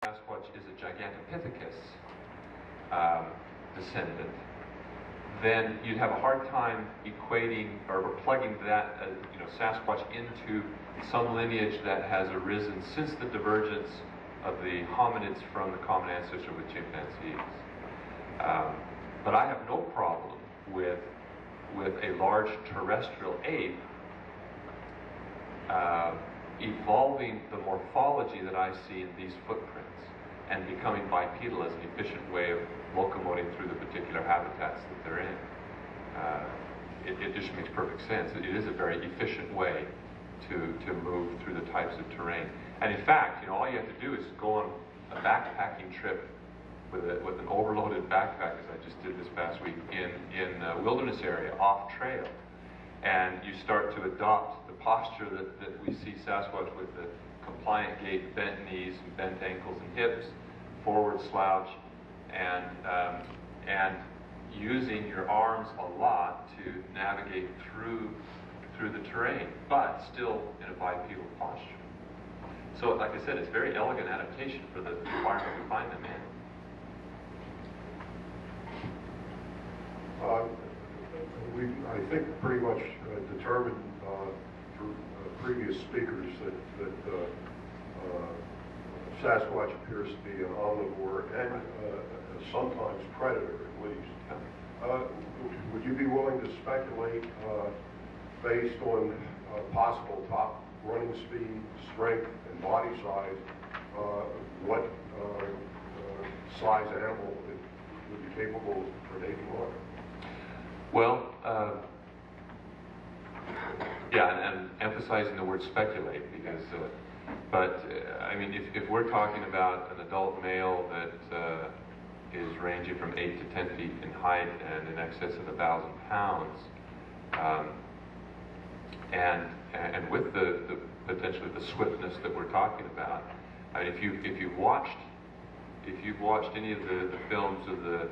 Sasquatch is a Gigantopithecus descendant, then you'd have a hard time equating or plugging that, Sasquatch into some lineage that has arisen since the divergence of the hominids from the common ancestor with chimpanzees. But I have no problem with a large terrestrial ape evolving the morphology that I see in these footprints and becoming bipedal as an efficient way of locomoting through the particular habitats that they're in. It just makes perfect sense. It is a very efficient way to move through the types of terrain. And in fact, all you have to do is go on a backpacking trip with an overloaded backpack, as I just did this past week, in a wilderness area, off trail. And you start to adopt the posture that we see Sasquatch with, the compliant gait, bent knees, bent ankles and hips, forward slouch, and using your arms a lot to navigate through the terrain, but still in a bipedal posture. So, like I said, it's a very elegant adaptation for the environment we find them in. I think pretty much determined through previous speakers that Sasquatch appears to be an omnivore and sometimes predator at least. Would you be willing to speculate, based on possible top running speed, strength, and body size, what size animal would be capable of predating on? Well, yeah, and emphasizing the word speculate, because, I mean, if we're talking about an adult male that is ranging from 8 to 10 feet in height and in excess of 1,000 pounds, and with the potentially the swiftness that we're talking about, I mean, if you've watched any of the films of the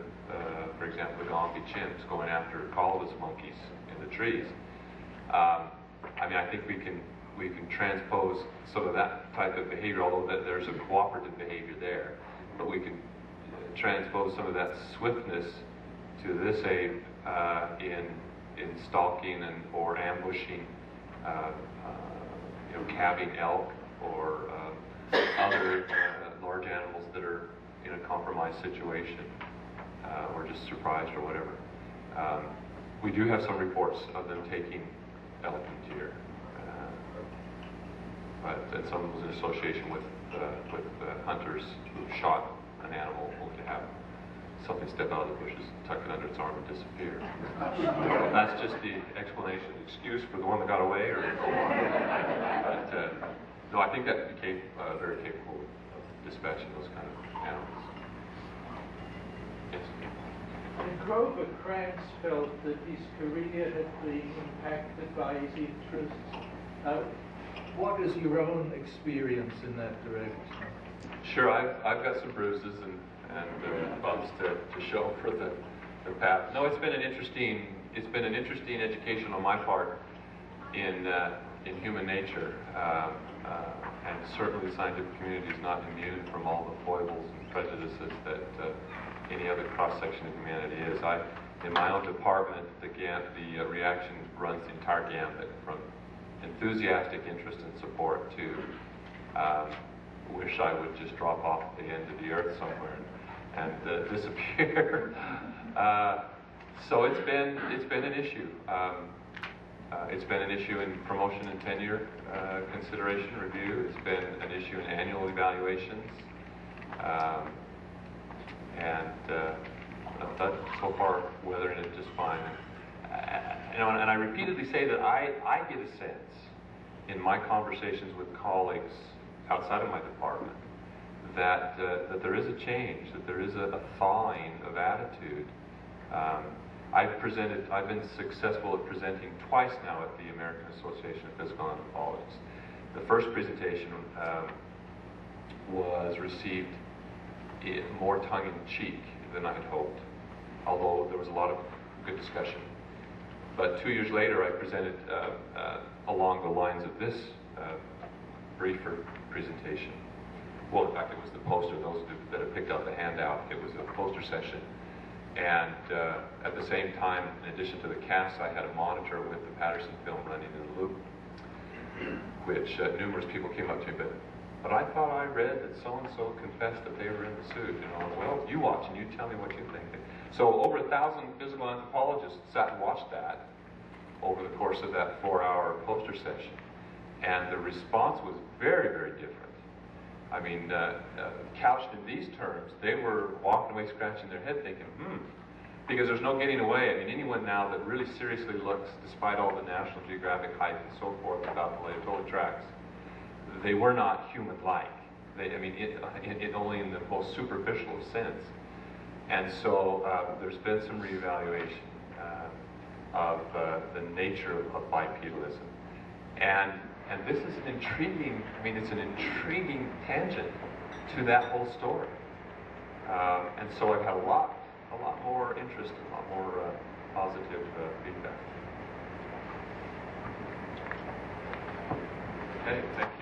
for example, the Gombe chimps going after colobus monkeys in the trees, I mean, I think we can transpose some of that type of behavior, although there's a cooperative behavior there, but we can transpose some of that swiftness to this ape in stalking or ambushing, calving elk or other large animals that are in a compromised situation, or just surprised or whatever. We do have some reports of them taking elephant deer, and some was in association with hunters who shot an animal only to have something step out of the bushes, tuck it under its arm, and disappear. That's just the explanation, excuse for the one that got away, or but no, I think that became very capable of dispatching those kind of animals. Yes. And Grover Krantz felt that his career had been impacted by his interests. What is your own experience in that direction? Sure, I've got some bruises and bumps to show for the path. No, it's been an interesting education on my part in human nature, and certainly the scientific community is not immune from all the foibles and prejudices that any other cross-section of humanity is. In my own department, the reaction runs the entire gambit, from enthusiastic interest and support to wish I would just drop off at the end of the earth somewhere and disappear. So it's been an issue. It's been an issue in promotion and tenure consideration review. It's been an issue in annual evaluations, and so far weathering it just fine. And I repeatedly say that I get a sense in my conversations with colleagues outside of my department that there is a change, that there is a thawing of attitude. I've been successful at presenting twice now at the American Association of Physical Anthropologists. The first presentation was received more tongue-in-cheek than I had hoped, although there was a lot of good discussion. But 2 years later, I presented along the lines of this briefer presentation. well, in fact, it was the poster. Those that have picked up the handout, it was a poster session. And at the same time, in addition to the cast, I had a monitor with the Patterson film running in a loop, which numerous people came up to me, but I thought I read that so-and-so confessed that they were in the suit. You know, well, you watch and you tell me what you think. So over 1,000 physical anthropologists sat and watched that over the course of that 4-hour poster session. And the response was very, very different. I mean, couched in these terms, they were walking away scratching their head thinking, because there's no getting away. I mean, anyone now that really seriously looks, despite all the National Geographic hype and so forth about the Laetoli tracks, they were not human-like. I mean, only in the most superficial of sense. And so there's been some reevaluation of the nature of bipedalism. And this is an intriguing, I mean, it's an intriguing tangent to that whole story. And so I've had a lot more interest, a lot more positive feedback. Okay, thank you.